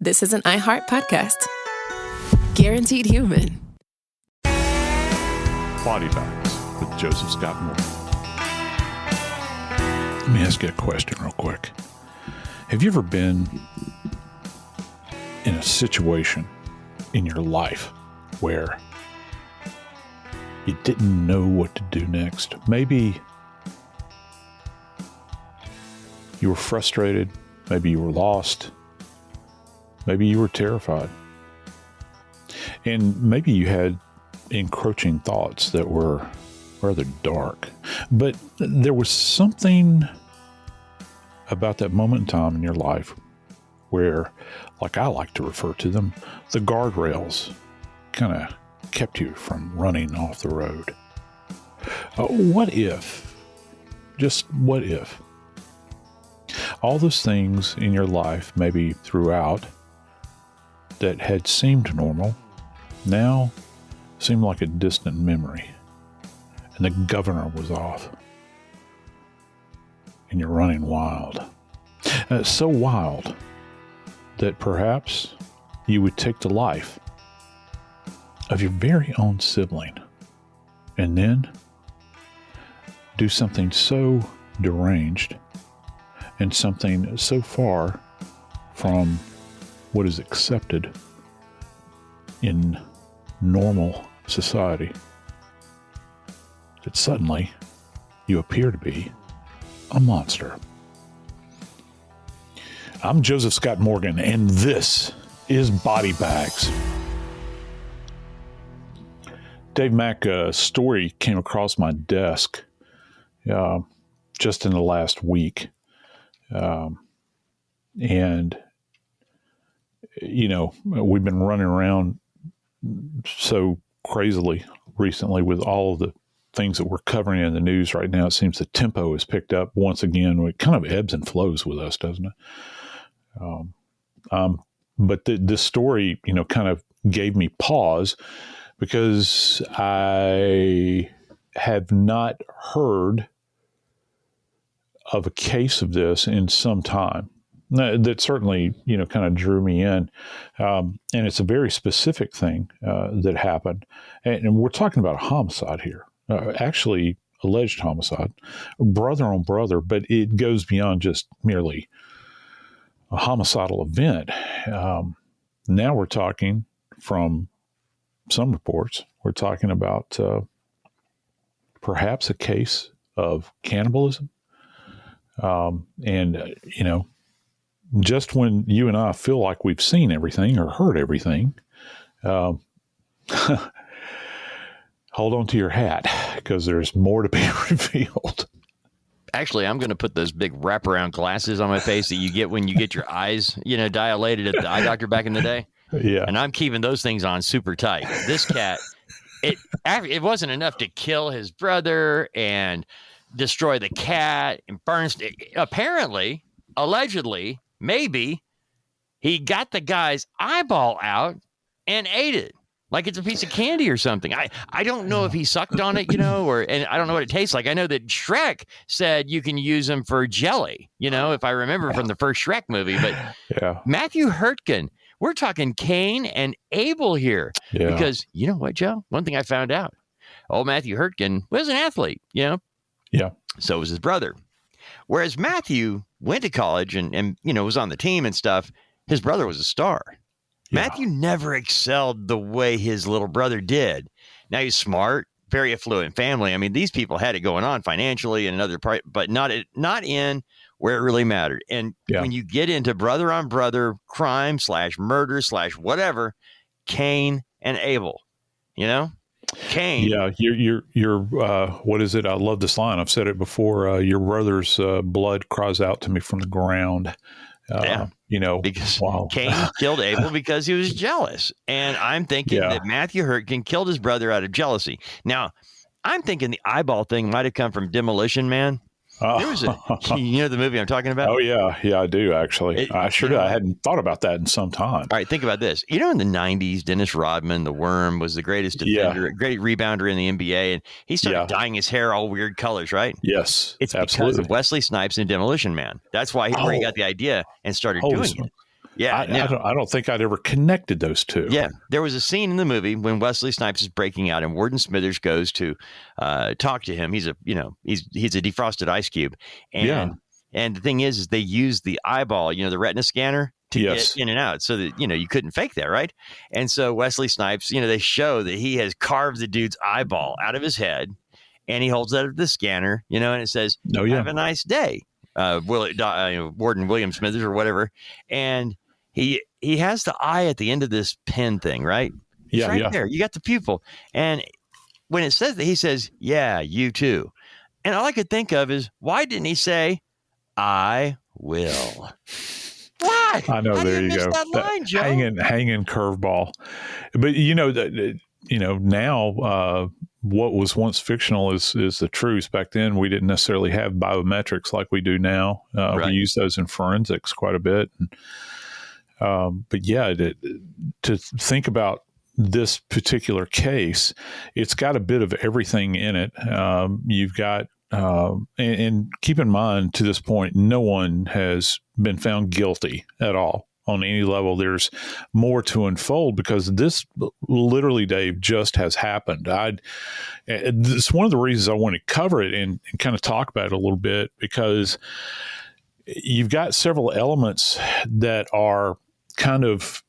this is an iHeart podcast. Guaranteed human. Body Bags with Joseph Scott Moore. Let me ask you a question real quick. Have you ever been in a situation in your life where you didn't know what to do next? Maybe you were frustrated. Maybe you were lost. Maybe you were terrified. And maybe you had encroaching thoughts that were rather dark. But there was something about that moment in time in your life where, like I like to refer to them, the guardrails kind of kept you from running off the road. What if, just what if, all those things in your life, maybe throughout, that had seemed normal, now seem like a distant memory, and the governor was off, and you're running wild. So wild that perhaps you would take the life of your very own sibling, and then do something so deranged and something so far from what is accepted in normal society that suddenly you appear to be a monster. I'm Joseph Scott Morgan, and this is Body Bags. Dave Mack, a story came across my desk just in the last week. And, you know, we've been running around so crazily recently with all of the things that we're covering in the news right now. It seems the tempo has picked up once again. It kind of ebbs and flows with us, doesn't it? But this story, you know, kind of gave me pause because I have not heard of a case of this in some time. That certainly, you know, kind of drew me in. And it's a very specific thing that happened. And we're talking about a homicide here, actually alleged homicide, brother on brother, but it goes beyond just merely a homicidal event. Now we're talking, from some reports, we're talking about perhaps a case of cannibalism. You know, just when you and I feel like we've seen everything or heard everything, hold on to your hat, because there's more to be revealed. Actually, I'm going to put those big wraparound glasses on my face that you get when you get your eyes, you know, dilated at the eye doctor back in the day. Yeah. And I'm keeping those things on super tight. This cat, it wasn't enough to kill his brother and destroy the cat and burn. Apparently, allegedly, maybe he got the guy's eyeball out and ate it like it's a piece of candy or something. I don't know if he sucked on it, you know, and I don't know what it tastes like. I know that Shrek said you can use them for jelly, you know, if I remember from the first Shrek movie. But yeah. Matthew Hertgen, we're talking Cain and Abel here. Yeah. Because you know what, Joe? One thing I found out, old Matthew Hertgen was an athlete, you know. Yeah. So was his brother. Whereas Matthew went to college and you know, was on the team and stuff. His brother was a star. Yeah. Matthew never excelled the way his little brother did. Now he's smart, very affluent family. I mean, these people had it going on financially and another part, but not in where it really mattered. And when you get into brother on brother crime / murder / whatever, Cain and Abel, you know? Cain. Yeah, you're what is it? I love this line. I've said it before. Your brother's blood cries out to me from the ground. You know, because Cain killed Abel because he was jealous. And I'm thinking that Matthew Hertgen killed his brother out of jealousy. Now, I'm thinking the eyeball thing might have come from Demolition Man. There was you know the movie I'm talking about? Oh, yeah. Yeah, I do, actually. I hadn't thought about that in some time. All right, think about this. You know, in the 90s, Dennis Rodman, the Worm, was the greatest defender, great rebounder in the NBA, and he started dyeing his hair all weird colors, right? Yes, it's absolutely because of Wesley Snipes and Demolition Man. That's why where he got the idea and started doing it. Yeah, I don't think I'd ever connected those two. Yeah, there was a scene in the movie when Wesley Snipes is breaking out, and Warden Smithers goes to talk to him. He's a defrosted ice cube, and the thing is they use the eyeball, the retina scanner to get in and out, so that you couldn't fake that, right? And so Wesley Snipes, they show that he has carved the dude's eyeball out of his head, and he holds that up the scanner, and it says, "Have a nice day, Warden William Smithers," or whatever, and he has the eye at the end of this pen thing, right? It's right there. You got the pupil. And when it says that, he says, "Yeah, you too." And all I could think of is, why didn't he say, "I will"? Why? I know. There you go. That line, Joe. Hanging curveball. But now what was once fictional is the truth. Back then, we didn't necessarily have biometrics like we do now. We use those in forensics quite a bit. But yeah, to think about this particular case, it's got a bit of everything in it. You've got, and keep in mind, to this point, no one has been found guilty at all on any level. There's more to unfold because this literally, Dave, just has happened. It's one of the reasons I want to cover it and kind of talk about it a little bit, because you've got several elements that are kind of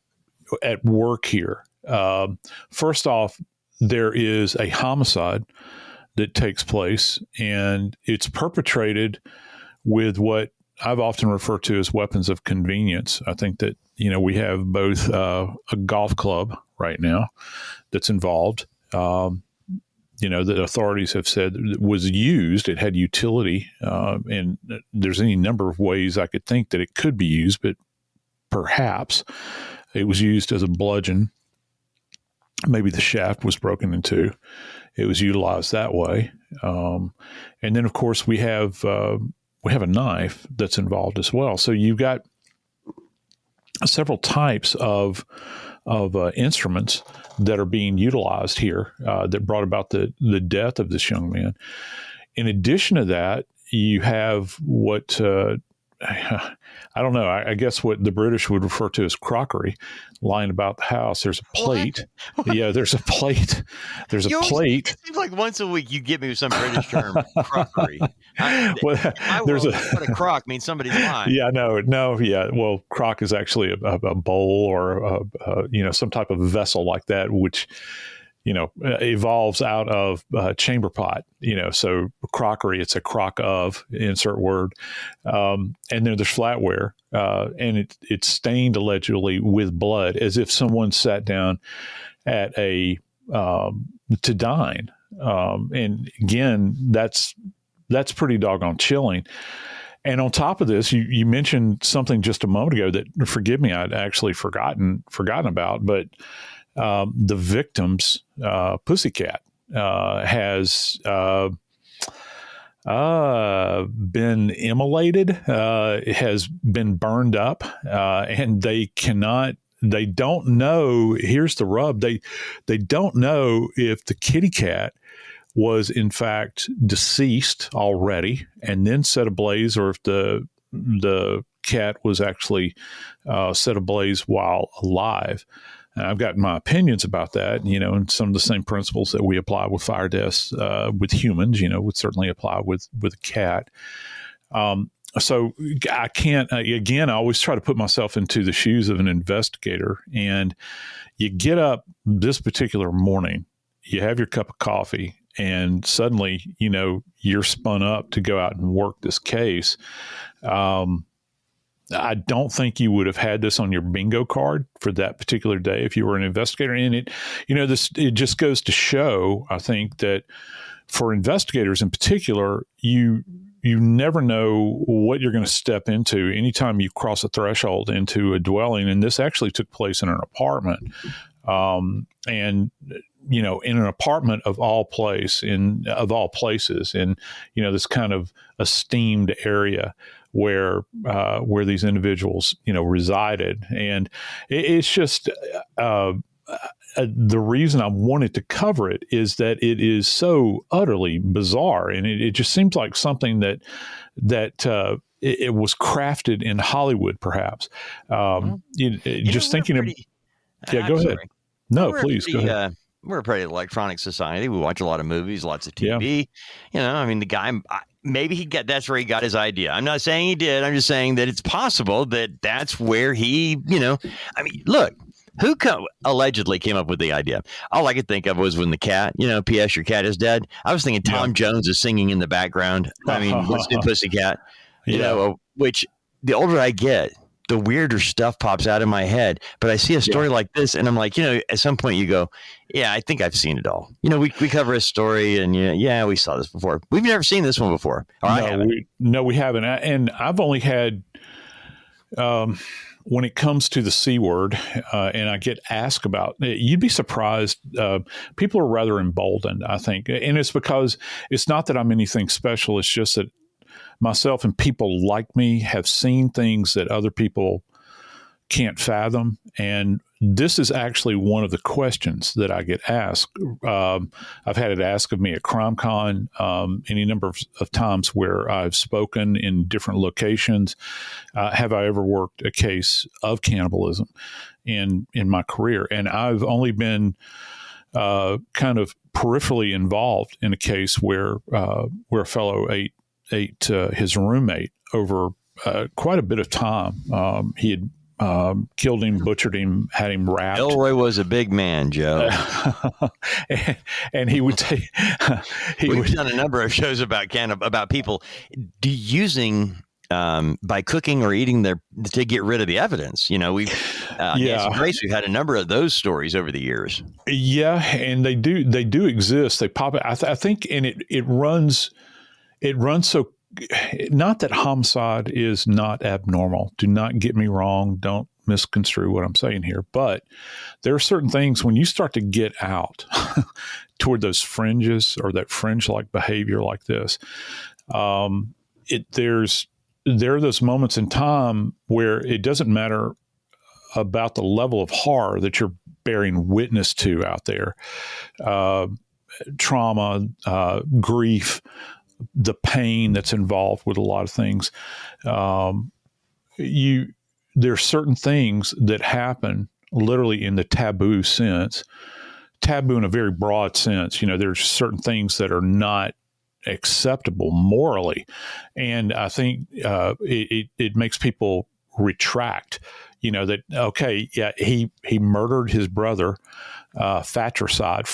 at work here. First off, there is a homicide that takes place, and it's perpetrated with what I've often referred to as weapons of convenience. I think that, we have both a golf club right now that's involved, that authorities have said was used. It had utility, and there's any number of ways I could think that it could be used, but perhaps it was used as a bludgeon. Maybe the shaft was broken in two. It was utilized that way. And then, of course, we have a knife that's involved as well. So you've got several types of instruments that are being utilized here that brought about the death of this young man. In addition to that, you have what I don't know. I guess what the British would refer to as crockery lying about the house. There's a plate. What? Yeah, there's a plate. There's a plate. It seems like once a week you get me with some British term, crockery. What a crock means somebody's lying. Yeah, no, yeah. Well, crock is actually a bowl or some type of vessel like that, which evolves out of chamber pot, so crockery, it's a crock of, insert word. And then there's flatware, and it's stained allegedly with blood, as if someone sat down at to dine. And again, that's pretty doggone chilling. And on top of this, you mentioned something just a moment ago that, forgive me, I'd actually forgotten about, but the victim's pussycat has been immolated, has been burned up, and they don't know. Here's the rub. They don't know if the kitty cat was in fact deceased already and then set ablaze, or if the cat was actually set ablaze while alive. I've got my opinions about that, and some of the same principles that we apply with fire deaths with humans, would certainly apply with a cat. So I can't, again, I always try to put myself into the shoes of an investigator. And you get up this particular morning, you have your cup of coffee, and suddenly, you're spun up to go out and work this case. I don't think you would have had this on your bingo card for that particular day if you were an investigator. And it just goes to show, I think, that for investigators in particular, you never know what you're going to step into anytime you cross a threshold into a dwelling. And this actually took place in an apartment. And in an apartment of all places, in this kind of esteemed area where these individuals, resided. And it's just the reason I wanted to cover it is that it is so utterly bizarre, and it just seems like something that it was crafted in Hollywood, perhaps. Just thinking of, yeah, go ahead. No, please go ahead. We're a pretty electronic society. We watch a lot of movies, lots of Yeah. TV. I mean, the guy, maybe that's where he got his idea. I'm not saying he did. I'm just saying that it's possible that that's where he, I mean, look, who allegedly came up with the idea? All I could think of was when the cat, P.S. your cat is dead. I was thinking Tom Jones is singing in the background. I mean, what's New Pussycat? Which the older I get, the weirder stuff pops out in my head. But I see a story like this, and I'm like, at some point you go, yeah, I think I've seen it all. We cover a story, and we saw this before. We've never seen this one before. We haven't. And I've only had, when it comes to the C word, and I get asked about, you'd be surprised. People are rather emboldened, I think. And it's because it's not that I'm anything special. It's just that myself and people like me have seen things that other people can't fathom. And this is actually one of the questions that I get asked. I've had it asked of me at CrimeCon any number of times where I've spoken in different locations. Have I ever worked a case of cannibalism in my career? And I've only been kind of peripherally involved in a case where a fellow ate his roommate over quite a bit of time. He had killed him, butchered him, had him wrapped. Elroy was a big man, Joe. and he would take. We've done a number of shows about people using by cooking or eating to get rid of the evidence. We've Nancy Grace, we've had a number of those stories over the years. Yeah, and they do exist. They pop. I think, and it runs. It runs so, not that homicide is not abnormal. Do not get me wrong. Don't misconstrue what I'm saying here. But there are certain things when you start to get out toward those fringes or that fringe-like behavior like this, there are those moments in time where it doesn't matter about the level of horror that you're bearing witness to out there. Trauma, grief, the pain that's involved with a lot of things. There are certain things that happen literally in the taboo sense, taboo in a very broad sense. There's certain things that are not acceptable morally. And I think it makes people retract, that, okay, yeah, he murdered his brother, fratricide.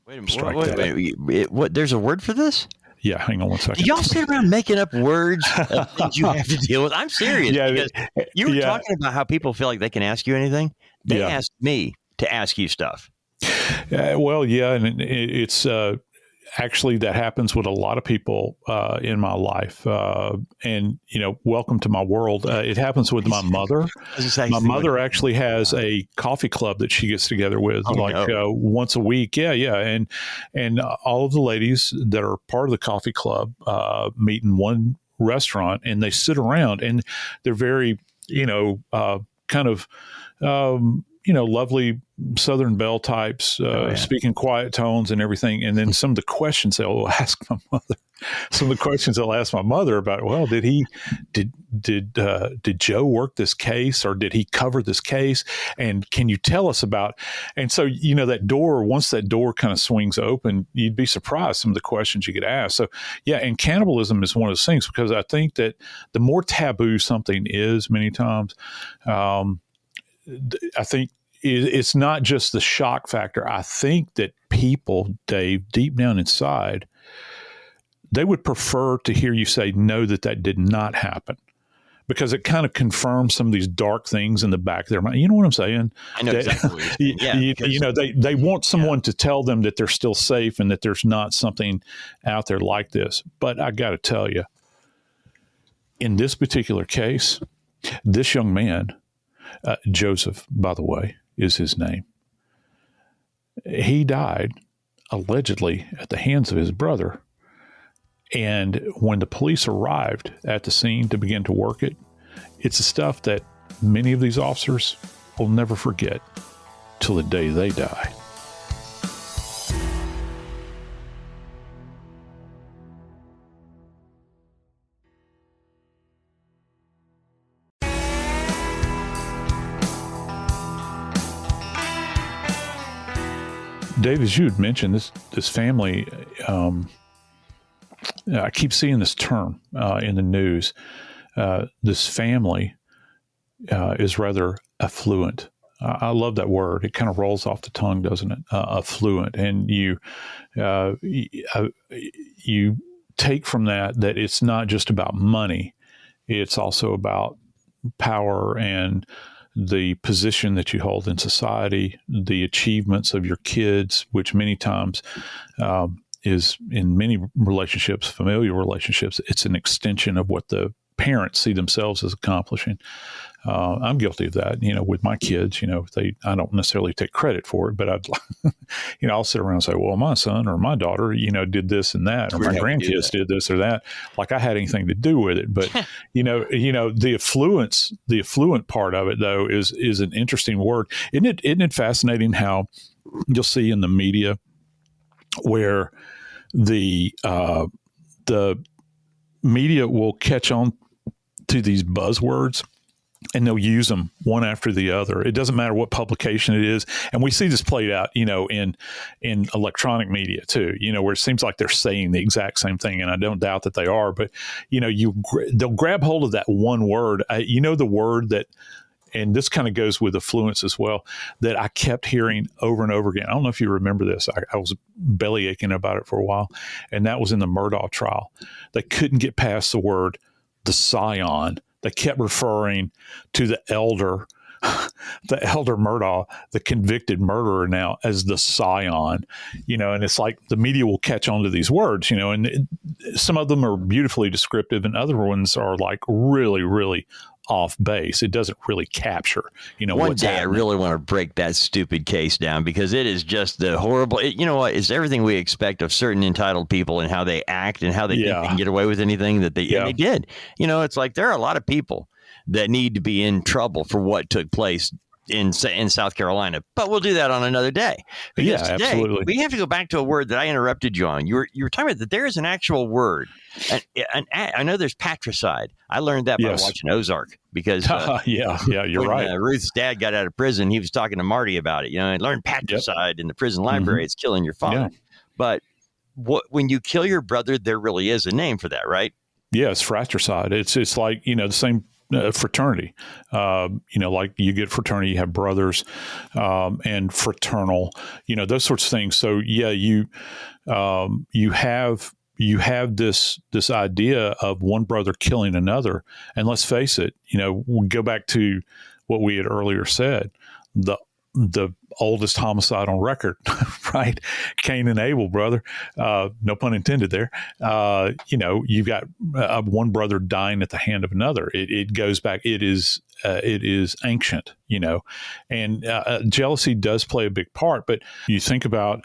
Wait a minute. What? There's a word for this? Yeah, hang on one second. Do y'all sit around making up words of things you have to deal with? I'm serious. Yeah, because you were talking about how people feel like they can ask you anything. They asked me to ask you stuff. Well, yeah, and it's actually that happens with a lot of people in my life. And, welcome to my world. It happens with my mother. My mother actually has a coffee club that she gets together with once a week. Yeah. And all of the ladies that are part of the coffee club meet in one restaurant, and they sit around, and they're very, kind of, lovely Southern Belle types, speaking quiet tones and everything. And then some of the questions they'll ask my mother, about, well, did Joe work this case, or did he cover this case? And can you tell us about? And so, once that door kind of swings open, you'd be surprised some of the questions you get asked. So yeah. And cannibalism is one of those things, because I think that the more taboo something is many times, I think it's not just the shock factor. I think that people, Dave, deep down inside, they would prefer to hear you say, no, that did not happen, because it kind of confirms some of these dark things in the back of their mind. You know what I'm saying? I know exactly what you're saying. They want someone to tell them that they're still safe and that there's not something out there like this. But I got to tell you, in this particular case, this young man, Joseph, by the way, is his name. He died allegedly at the hands of his brother. And when the police arrived at the scene to begin to work it, it's the stuff that many of these officers will never forget till the day they die. Dave, as you had mentioned, this family, I keep seeing this term in the news. This family is rather affluent. I love that word. It kind of rolls off the tongue, doesn't it? Affluent, and you take from that it's not just about money; it's also about power and the position that you hold in society, the achievements of your kids, which many times is in many relationships, familial relationships, it's an extension of what the parents see themselves as accomplishing. I'm guilty of that, with my kids. I don't necessarily take credit for it, but I'll sit around and say, well, my son or my daughter, did this and that, or my grandkids did this or that, like I had anything to do with it. But the affluent part of it, though, is an interesting word. Isn't it fascinating how you'll see in the media where the media will catch on to these buzzwords and they'll use them one after the other. It doesn't matter what publication it is. And we see this played out, in electronic media too, where it seems like they're saying the exact same thing. And I don't doubt that they are, but they'll grab hold of that one word, the word that, and this kind of goes with affluence as well, that I kept hearing over and over again. I don't know if you remember this. I was belly aching about it for a while. And that was in the Murdaugh trial. They couldn't get past the word, the scion. They kept referring to the elder Murdaugh, the convicted murderer now, as the scion, and it's like the media will catch on to these words, and some of them are beautifully descriptive and other ones are like really, really off base. It doesn't really capture, one day happening. I really want to break that stupid case down because it is just the horrible, it's everything we expect of certain entitled people and how they act and how they think they can get away with anything that they did. It's like there are a lot of people that need to be in trouble for what took place in South Carolina, but we'll do that on another day. Because today, absolutely. We have to go back to a word that I interrupted you on. You were talking about that there is an actual word. I know there's patricide. I learned that by watching Ozark because you're right. Ruth's dad got out of prison. He was talking to Marty about it. I learned patricide in the prison library. It's killing your father. Yeah. But when you kill your brother, there really is a name for that, right? Yes, fratricide. It's like the same. Fraternity, like you get fraternity, you have brothers, and fraternal, those sorts of things. So you have this idea of one brother killing another, and let's face it, we go back to what we had earlier said, the oldest homicide on record, right? Cain and Abel, brother. No pun intended there. You've got one brother dying at the hand of another. It goes back. It is ancient, and jealousy does play a big part. But you think about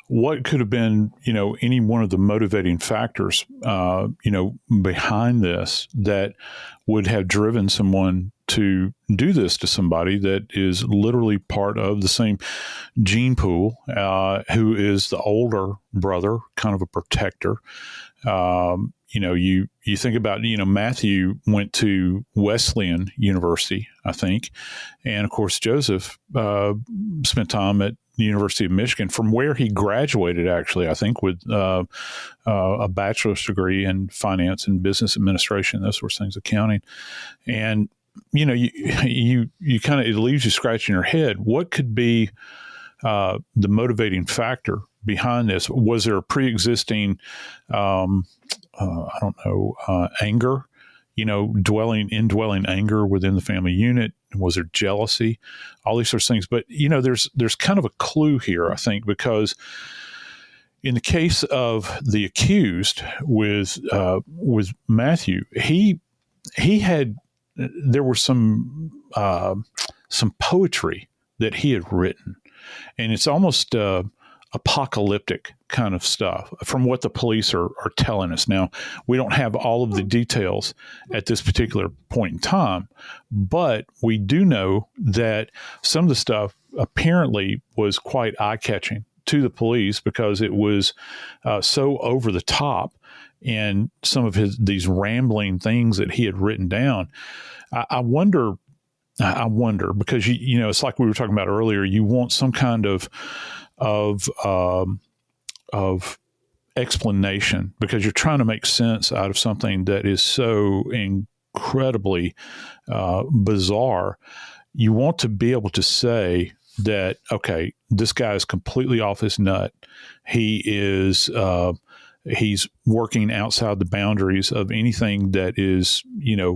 what could have been, any one of the motivating factors, behind this that would have driven someone to do this to somebody that is literally part of the same gene pool, who is the older brother, kind of a protector. You think about, Matthew went to Wesleyan University, I think. And of course, Joseph spent time at the University of Michigan, from where he graduated, actually, I think, with a bachelor's degree in finance and business administration, those sorts of things, accounting. And, you kind of, it leaves you scratching your head. What could be the motivating factor behind this? Was there a pre-existing, anger, indwelling anger within the family unit? Was there jealousy? All these sorts of things. But, there's kind of a clue here, I think, because in the case of the accused with Matthew, he had, there were some poetry that he had written, and it's almost apocalyptic kind of stuff from what the police are telling us. Now, we don't have all of the details at this particular point in time, but we do know that some of the stuff apparently was quite eye-catching to the police because it was so over the top in some of these rambling things that he had written down. I wonder because, it's like we were talking about earlier, you want some kind of of explanation, because you're trying to make sense out of something that is so incredibly bizarre. You want to be able to say that, okay, this guy is completely off his nut. He is he's working outside the boundaries of anything that is,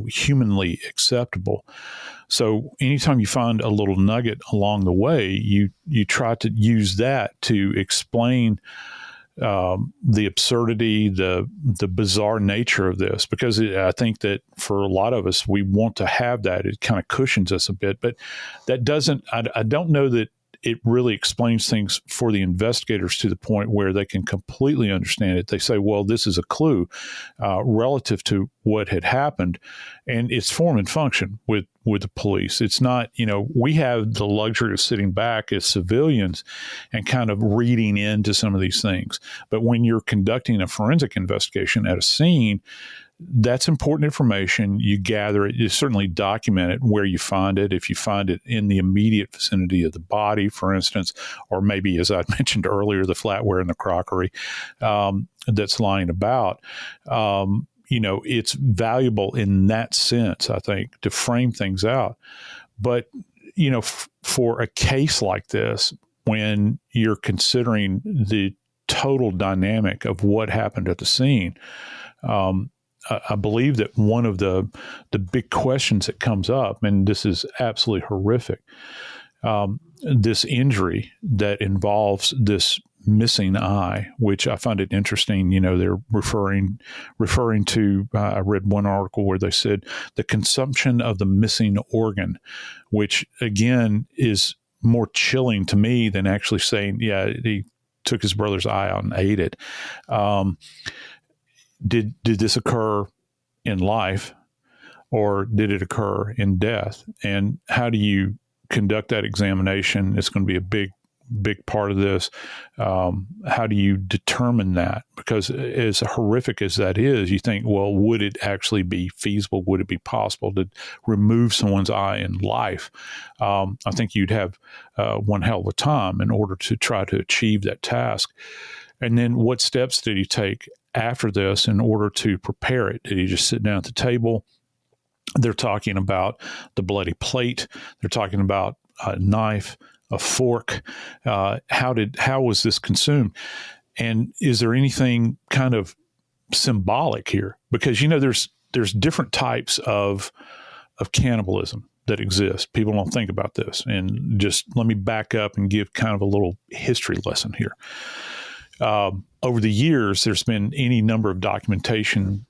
humanly acceptable. So anytime you find a little nugget along the way, you try to use that to explain the absurdity, the bizarre nature of this, because I think that for a lot of us, we want to have that. It kind of cushions us a bit, but that doesn't, I don't know that it really explains things for the investigators to the point where they can completely understand it. They say, well, this is a clue relative to what had happened, and it's form and function with the police. It's not, we have the luxury of sitting back as civilians and kind of reading into some of these things. But when you're conducting a forensic investigation at a scene, that's important information. You gather it. You certainly document it where you find it. If you find it in the immediate vicinity of the body, for instance, or maybe, as I mentioned earlier, the flatware and the crockery that's lying about, it's valuable in that sense, I think, to frame things out. But, for a case like this, when you're considering the total dynamic of what happened at the scene, I believe that one of the big questions that comes up, and this is absolutely horrific, this injury that involves this missing eye, which I find it interesting. They're referring to, I read one article where they said the consumption of the missing organ, which again is more chilling to me than actually saying, yeah, he took his brother's eye out and ate it. Did this occur in life, or did it occur in death? And how do you conduct that examination? It's going to be a big part of this. How do you determine that? Because as horrific as that is, you think, well, would it actually be feasible? Would it be possible to remove someone's eye in life? I think you'd have one hell of a time in order to try to achieve that task. And then what steps did he take after this in order to prepare it? Did he just sit down at the table? They're talking about the bloody plate. They're talking about a knife, a fork. How was this consumed? And is there anything kind of symbolic here? Because, there's different types of cannibalism that exist. People don't think about this. And just let me back up and give kind of a little history lesson here. Over the years, there's been any number of documented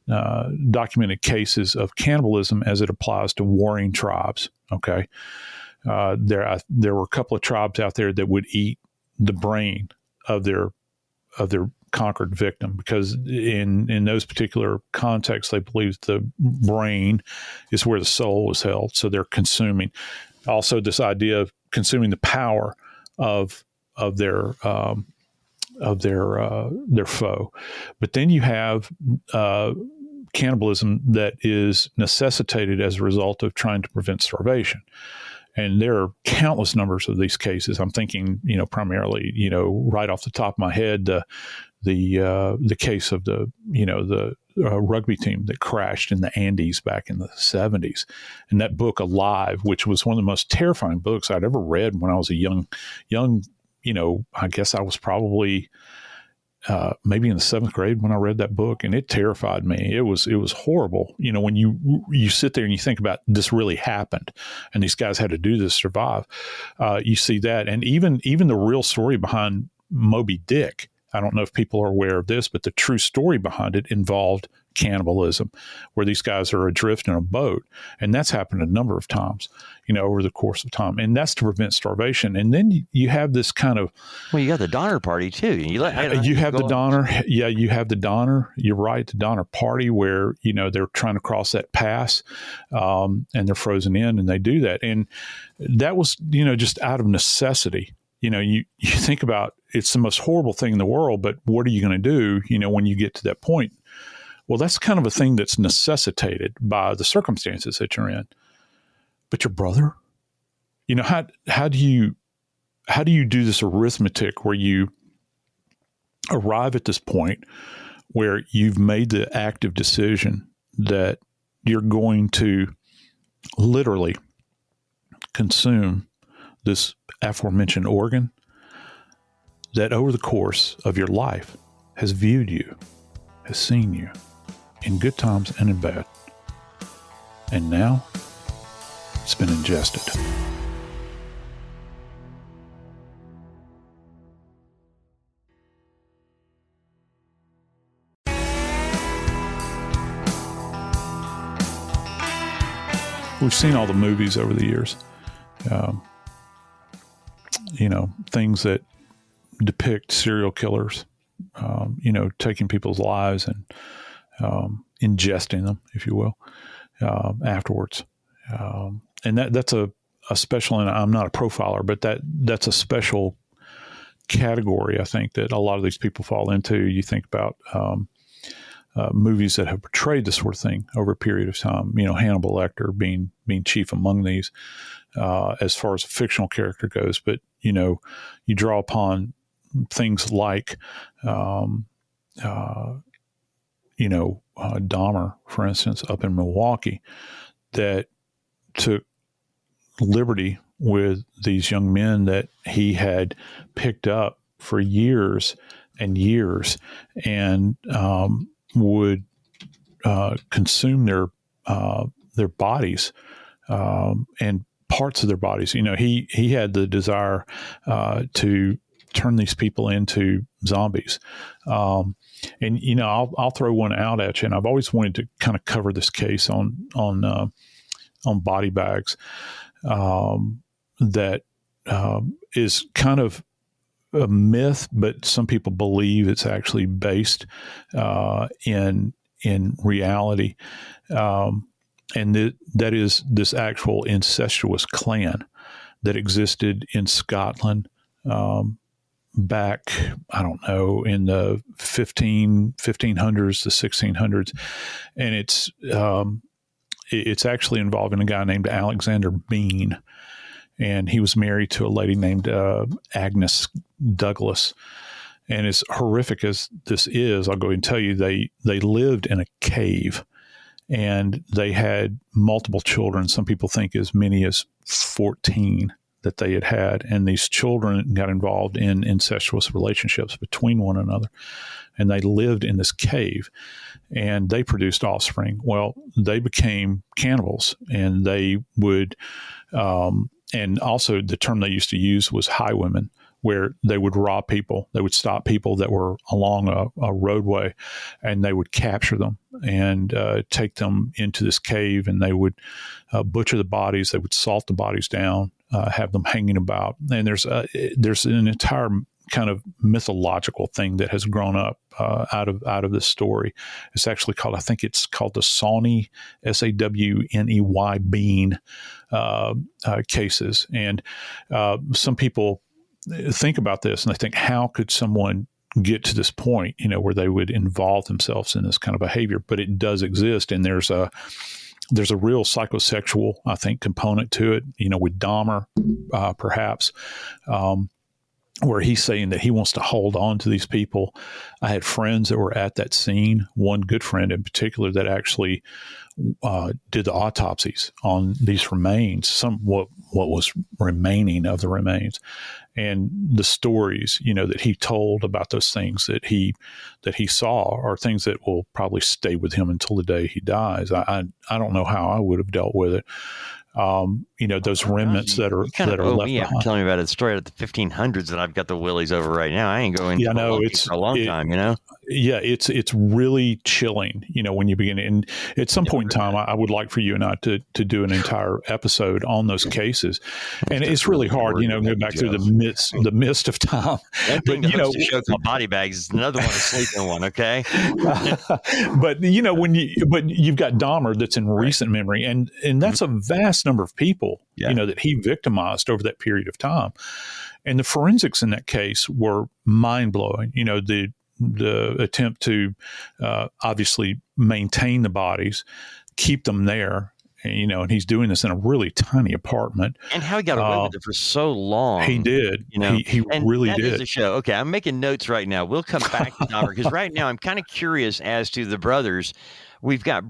cases of cannibalism as it applies to warring tribes. Okay, there were a couple of tribes out there that would eat the brain of their conquered victim, because in those particular contexts, they believed the brain is where the soul was held. So they're consuming. Also, this idea of consuming the power of their foe. But then you have cannibalism that is necessitated as a result of trying to prevent starvation. And there are countless numbers of these cases. I'm thinking, primarily, right off the top of my head, the case of the rugby team that crashed in the Andes back in the 70s. And that book, Alive, which was one of the most terrifying books I'd ever read when I was a young, I guess I was probably maybe in the 7th grade when I read that book, and it terrified me. It was horrible. When you sit there and you think about this really happened, and these guys had to do this to survive. You see that, and even the real story behind Moby Dick. I don't know if people are aware of this, but the true story behind it involved cannibalism, where these guys are adrift in a boat. And that's happened a number of times, over the course of time. And that's to prevent starvation. And then you have this kind of... Well, you got the Donner Party, too. You have the Donner. Yeah, you have the Donner. You're right, the Donner Party, where, they're trying to cross that pass and they're frozen in, and they do that. And that was, just out of necessity. You think about, it's the most horrible thing in the world, but what are you going to do, when you get to that point? Well, that's kind of a thing that's necessitated by the circumstances that you're in. But your brother, how do you how do you do this arithmetic where you arrive at this point where you've made the active decision that you're going to literally consume this aforementioned organ that over the course of your life has viewed you, has seen you in good times and in bad. And now it's been ingested. We've seen all the movies over the years, things that depict serial killers, taking people's lives and ingesting them, if you will, afterwards. And that's a special, and I'm not a profiler, but that's a special category, I think, that a lot of these people fall into. You think about movies that have portrayed this sort of thing over a period of time, Hannibal Lecter being chief among these, as far as a fictional character goes. But, you draw upon things like, Dahmer, for instance, up in Milwaukee, that took liberty with these young men that he had picked up for years and years, and would consume their bodies and parts of their bodies. He had the desire to turn these people into zombies. And I'll throw one out at you, and I've always wanted to kind of cover this case on body bags. That is kind of a myth, but some people believe it's actually based in reality. And that is this actual incestuous clan that existed in Scotland back, I don't know, in the 1500s, the 1600s. And it's actually involving a guy named Alexander Bean. And he was married to a lady named Agnes Douglas. And as horrific as this is, I'll go ahead and tell you, they lived in a cave, and they had multiple children. Some people think as many as 14 that they had. And these children got involved in incestuous relationships between one another. And they lived in this cave, and they produced offspring. Well, they became cannibals, and they would, and also the term they used to use was highwaymen, where they would rob people. They would stop people that were along a roadway, and they would capture them and take them into this cave, and they would butcher the bodies. They would salt the bodies down, have them hanging about. And there's an entire kind of mythological thing that has grown up out of this story. It's actually called, I think it's called the Sawney, Sawney Bean cases. And some people think about this and they think, how could someone get to this point, where they would involve themselves in this kind of behavior? But it does exist, and there's a real psychosexual, I think, component to it, with Dahmer, perhaps, where he's saying that he wants to hold on to these people. I had friends that were at that scene, one good friend in particular that actually did the autopsies on these remains, what was remaining of the remains, and the stories, that he told about those things that he saw are things that will probably stay with him until the day he dies. I don't know how I would have dealt with it. Those remnants that are left behind. After telling me about a story at the 1500s that I've got the willies over right now. I ain't going for a long time, Yeah, it's really chilling, when you begin. And at some point in time, I would like for you and I to do an entire episode on those cases. And it's really hard, go back through the mist of time. But a show called Body Bags is another one, a sleeping one. Okay. But you've got Dahmer that's in recent memory, and that's a vast number of people, that he victimized over that period of time. And the forensics in that case were mind blowing. The attempt to obviously maintain the bodies, keep them there, and he's doing this in a really tiny apartment. And how he got away with it for so long. He did. He really did. That is a show. Okay, I'm making notes right now. We'll come back to Dahmer because right now I'm kind of curious as to the brothers. We've got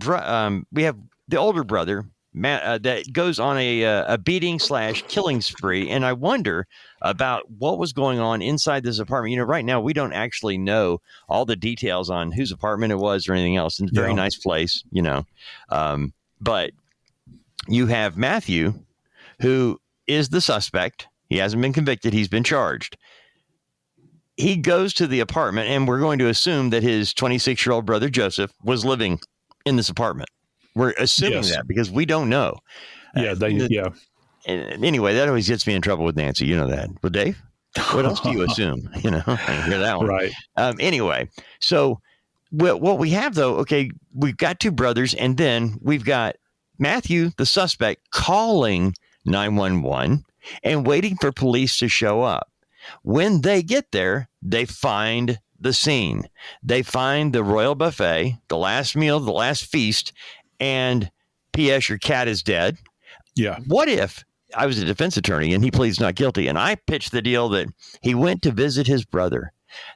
we have the older brother Matt, that goes on a beating / killing spree, and I wonder about what was going on inside this apartment. Right now we don't actually know all the details on whose apartment it was or anything else. It's a very nice place, but you have Matthew, who is the suspect. He hasn't been convicted. He's been charged. He goes to the apartment, and we're going to assume that his 26-year-old brother, Joseph, was living in this apartment. We're assuming that because we don't know. Anyway, that always gets me in trouble with Nancy. You know that. Well, Dave, what else do you assume? I hear that one. Right. Anyway, so what we have, though, okay, we've got two brothers, and then we've got Matthew, the suspect, calling 911 and waiting for police to show up. When they get there, they find the scene. They find the royal buffet, the last meal, the last feast, and P.S. your cat is dead. Yeah. What if I was a defense attorney and he pleads not guilty, and I pitched the deal that he went to visit his brother?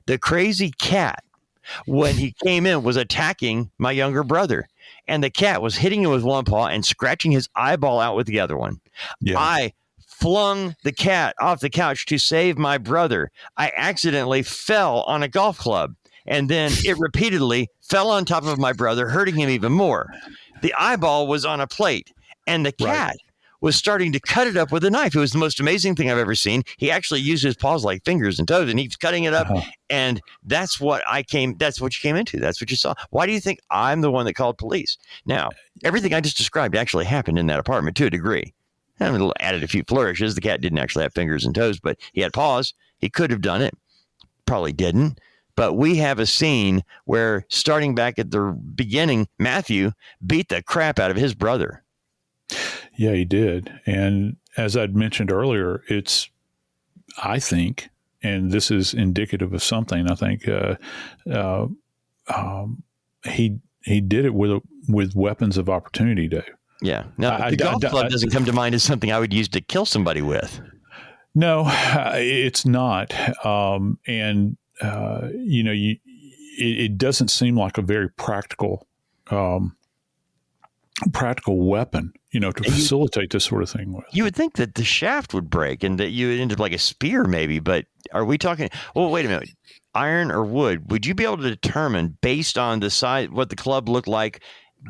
The crazy cat, when he came in, was attacking my younger brother, and the cat was hitting him with one paw and scratching his eyeball out with the other one. Yeah. I flung the cat off the couch to save my brother. I accidentally fell on a golf club, and then it repeatedly fell on top of my brother, hurting him even more. The eyeball was on a plate, and the cat was starting to cut it up with a knife. It was the most amazing thing I've ever seen. He actually used his paws like fingers and toes, and he's cutting it up. And that's what you came into. That's what you saw. Why do you think I'm the one that called police? Now, everything I just described actually happened in that apartment to a degree. I added a few flourishes. The cat didn't actually have fingers and toes, but he had paws. He could have done it. Probably didn't. But we have a scene where, starting back at the beginning, Matthew beat the crap out of his brother. Yeah, he did. And as I'd mentioned earlier, I think, and this is indicative of something, I think he did it with weapons of opportunity, Dave. Yeah. Now, the golf club doesn't come to mind as something I would use to kill somebody with. No, it's not. It doesn't seem like a very practical weapon, to facilitate this sort of thing with. You would think that the shaft would break and that you would end up like a spear maybe, but are we talking, wait a minute, iron or wood? Would you be able to determine based on the size, what the club looked like,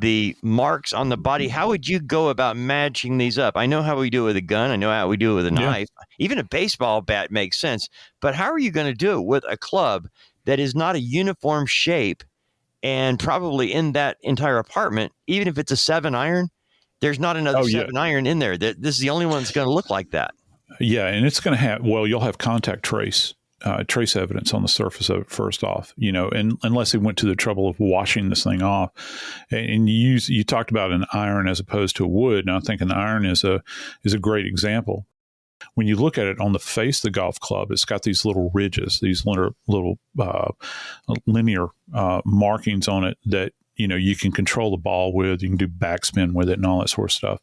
the marks on the body? How would you go about matching these up? I know how we do it with a gun. I know how we do it with a knife. Even a baseball bat makes sense. But how are you going to do it with a club that is not a uniform shape and probably in that entire apartment? Even if it's a 7 iron, there's not another 7 iron in there. This is the only one that's going to look like that. Yeah, and it's going to have, you'll have contact trace evidence on the surface of it first off, and unless they went to the trouble of washing this thing off. And you talked about an iron as opposed to a wood, and I think an iron is a great example. When you look at it on the face of the golf club, it's got these little ridges, these little linear markings on it that you can control the ball with. You can do backspin with it and all that sort of stuff.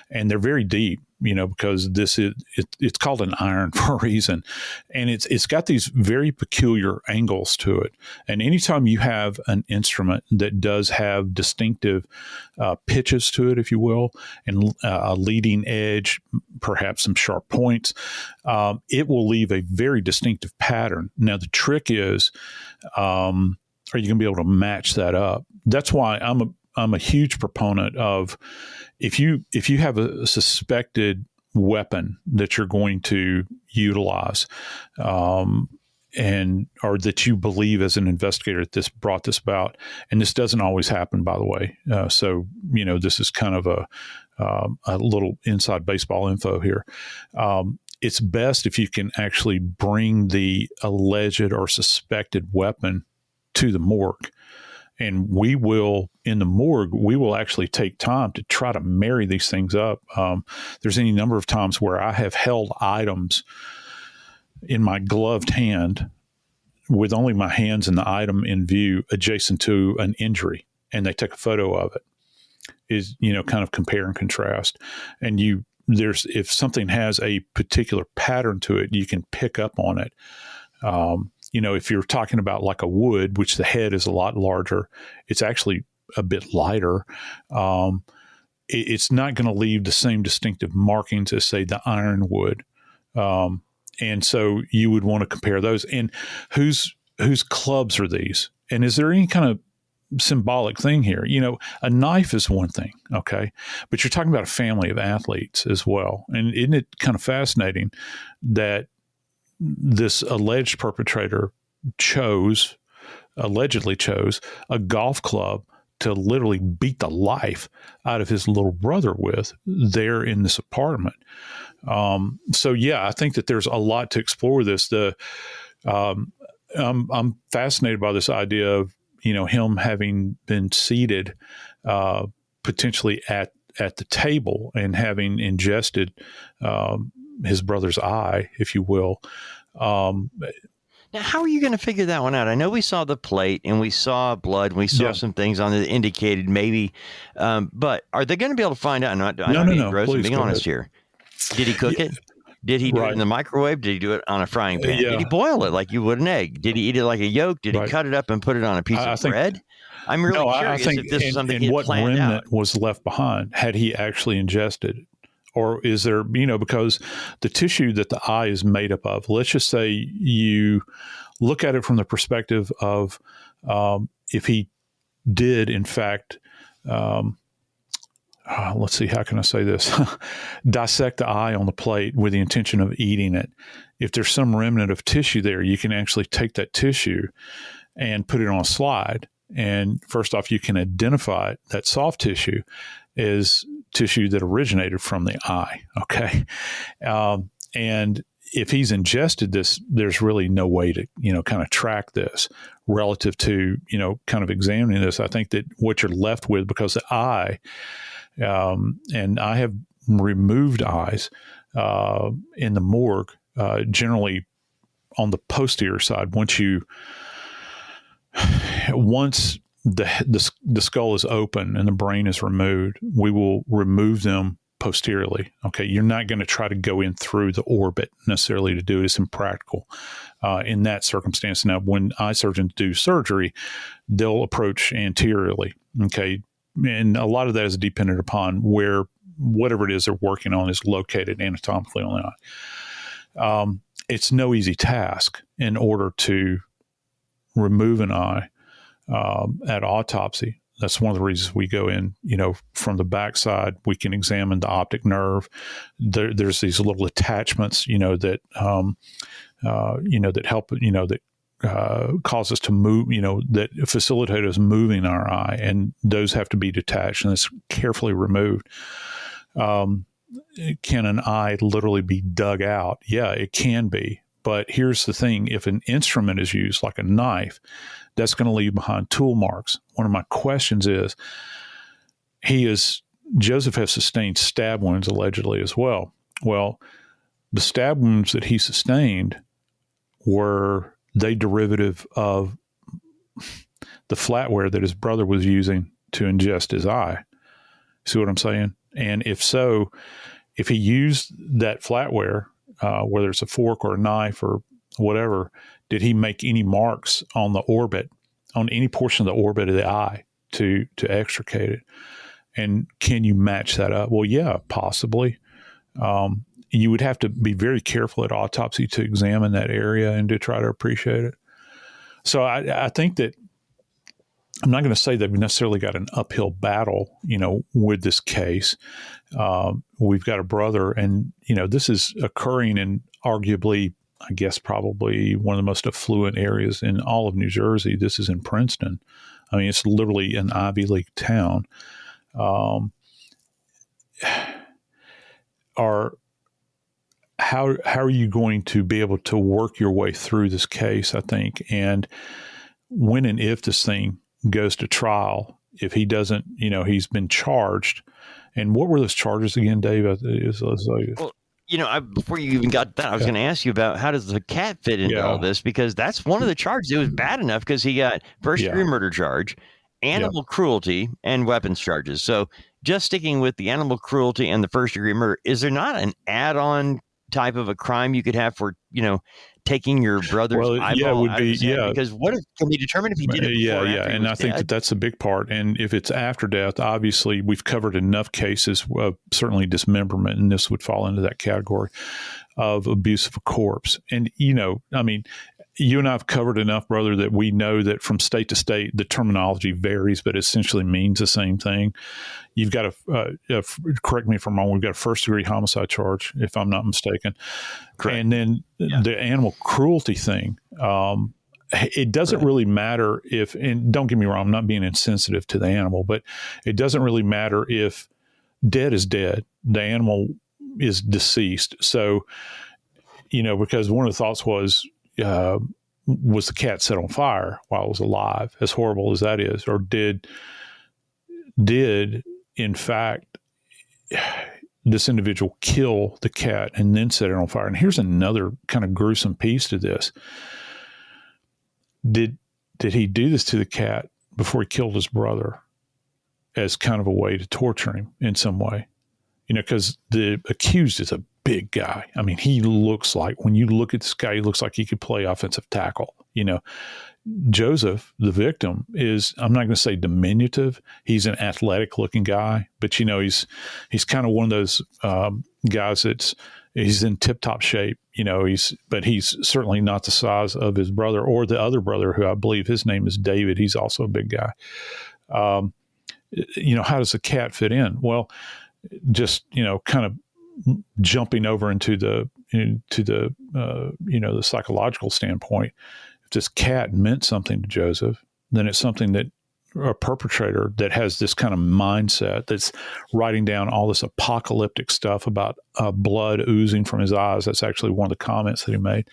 And they're very deep, because it's called an iron for a reason. And it's got these very peculiar angles to it. And anytime you have an instrument that does have distinctive pitches to it, if you will, and a leading edge, perhaps some sharp points, it will leave a very distinctive pattern. Now, the trick is, are you going to be able to match that up? That's why I'm a huge proponent of if you have a suspected weapon that you're going to utilize, and or that you believe as an investigator that this brought this about, and this doesn't always happen, by the way. So this is kind of a little inside baseball info here. It's best if you can actually bring the alleged or suspected weapon to the morgue. And in the morgue, we will actually take time to try to marry these things up. There's any number of times where I have held items in my gloved hand with only my hands and the item in view adjacent to an injury, and they take a photo of it. is, kind of compare and contrast. And if something has a particular pattern to it, you can pick up on it. If you're talking about like a wood, which the head is a lot larger, it's actually a bit lighter. It's not going to leave the same distinctive markings as, say, the ironwood. And so you would want to compare those. And whose clubs are these? And is there any kind of symbolic thing here? A knife is one thing, okay? But you're talking about a family of athletes as well. And isn't it kind of fascinating that this alleged perpetrator allegedly chose a golf club to literally beat the life out of his little brother with there in this apartment. So yeah, I think that there's a lot to explore with this. I'm fascinated by this idea of, him having been seated, potentially at the table and having ingested, his brother's eye, if you will. Now, how are you going to figure that one out? I know we saw the plate and we saw blood and we saw some things on it that indicated maybe, but are they going to be able to find out? I'm not being gross, I'm being honest here. Did he cook it? Did he do it in the microwave? Did he do it on a frying pan? Did he boil it like you would an egg? Did he eat it like a yolk? Did he cut it up and put it on a piece of bread? I'm really curious if this is something he had planned out. What remnant was left behind? Had he actually ingested it? Or is there, because the tissue that the eye is made up of, let's just say you look at it from the perspective of if he did, in fact, let's see, how can I say this? Dissect the eye on the plate with the intention of eating it. If there's some remnant of tissue there, you can actually take that tissue and put it on a slide. And first off, you can identify that soft tissue as tissue that originated from the eye. Okay. And if he's ingested this, there's really no way to, kind of track this relative to, kind of examining this. I think that what you're left with, because the eye, and I have removed eyes in the morgue, generally on the posterior side. Once the skull is open and the brain is removed, we will remove them posteriorly. Okay, you're not going to try to go in through the orbit necessarily to do it. It's impractical in that circumstance. Now, when eye surgeons do surgery, they'll approach anteriorly. Okay, and a lot of that is dependent upon where whatever it is they're working on is located anatomically on the eye. It's no easy task in order to remove an eye at autopsy. That's one of the reasons we go in, from the backside. We can examine the optic nerve. There's these little attachments, that help, that cause us to move, that facilitate us moving our eye, and those have to be detached and it's carefully removed. Can an eye literally be dug out? Yeah, it can be. But here's the thing. If an instrument is used, like a knife, that's going to leave behind tool marks. One of my questions is, Joseph has sustained stab wounds allegedly as well. Well, the stab wounds that he sustained, were they derivative of the flatware that his brother was using to ingest his eye? See what I'm saying? And if so, if he used that flatware, whether it's a fork or a knife or whatever, did he make any marks on the orbit, on any portion of the orbit of the eye to extricate it? And can you match that up? Well, yeah, possibly. You would have to be very careful at autopsy to examine that area and to try to appreciate it. So I think that I'm not going to say they've necessarily got an uphill battle, with this case. We've got a brother, and, this is occurring in arguably, I guess, probably one of the most affluent areas in all of New Jersey. This is in Princeton. I mean, it's literally an Ivy League town. How are you going to be able to work your way through this case, I think, and when and if this thing goes to trial, if he doesn't, he's been charged. And what were those charges again, Dave? Well, before you even got that, I was going to ask you about how does the cat fit into all this, because that's one of the charges. It was bad enough because he got first-degree murder charge, animal cruelty, and weapons charges. So just sticking with the animal cruelty and the first-degree murder, is there not an add-on type of a crime you could have for, taking your brother's eyeball out of his head? Because what if, can we determine if he did it before or after he and was I think dead? that's a big part. And if it's after death, obviously we've covered enough cases, certainly dismemberment, and this would fall into that category of abuse of a corpse. And, you and I have covered enough, brother, that we know that from state to state, the terminology varies, but essentially means the same thing. You've got correct me if I'm wrong, we've got a first-degree homicide charge, if I'm not mistaken. Correct. And then the animal cruelty thing, it doesn't really matter if, and don't get me wrong, I'm not being insensitive to the animal, but it doesn't really matter if dead is dead. The animal is deceased. So, because one of the thoughts was the cat set on fire while it was alive, as horrible as that is, or did in fact this individual kill the cat and then set it on fire? And here's another kind of gruesome piece to this. Did he do this to the cat before he killed his brother as kind of a way to torture him in some way? Because the accused is a big guy. I mean, he looks like, when you look at this guy, he looks like he could play offensive tackle. Joseph, the victim, is, I'm not going to say diminutive. He's an athletic looking guy, but he's kind of one of those guys he's in tip top shape. But he's certainly not the size of his brother or the other brother, who I believe his name is David. He's also a big guy. How does the cat fit in? Well, just, kind of jumping over into the psychological standpoint, if this cat meant something to Joseph, then it's something that a perpetrator that has this kind of mindset, that's writing down all this apocalyptic stuff about blood oozing from his eyes. That's actually one of the comments that he made.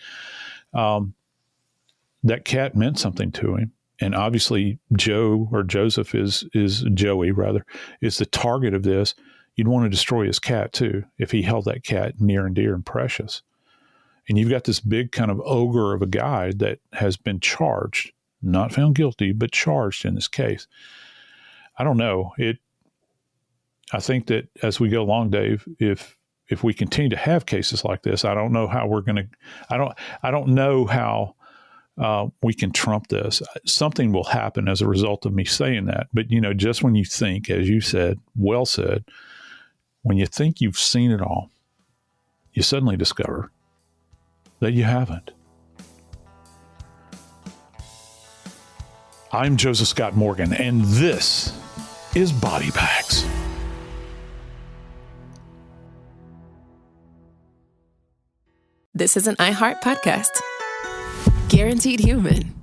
That cat meant something to him. And obviously Joseph is Joey rather, is the target of this. You'd want to destroy his cat too, if he held that cat near and dear and precious. And you've got this big kind of ogre of a guy that has been charged, not found guilty, but charged in this case. I don't know. I think that as we go along, Dave, if we continue to have cases like this, I don't know how we're going to, I don't know how we can trump this. Something will happen as a result of me saying that. But, just when you think, as you said, well said, when you think you've seen it all, you suddenly discover that you haven't. I'm Joseph Scott Morgan, and this is Body Bags. This is an iHeart podcast. Guaranteed human.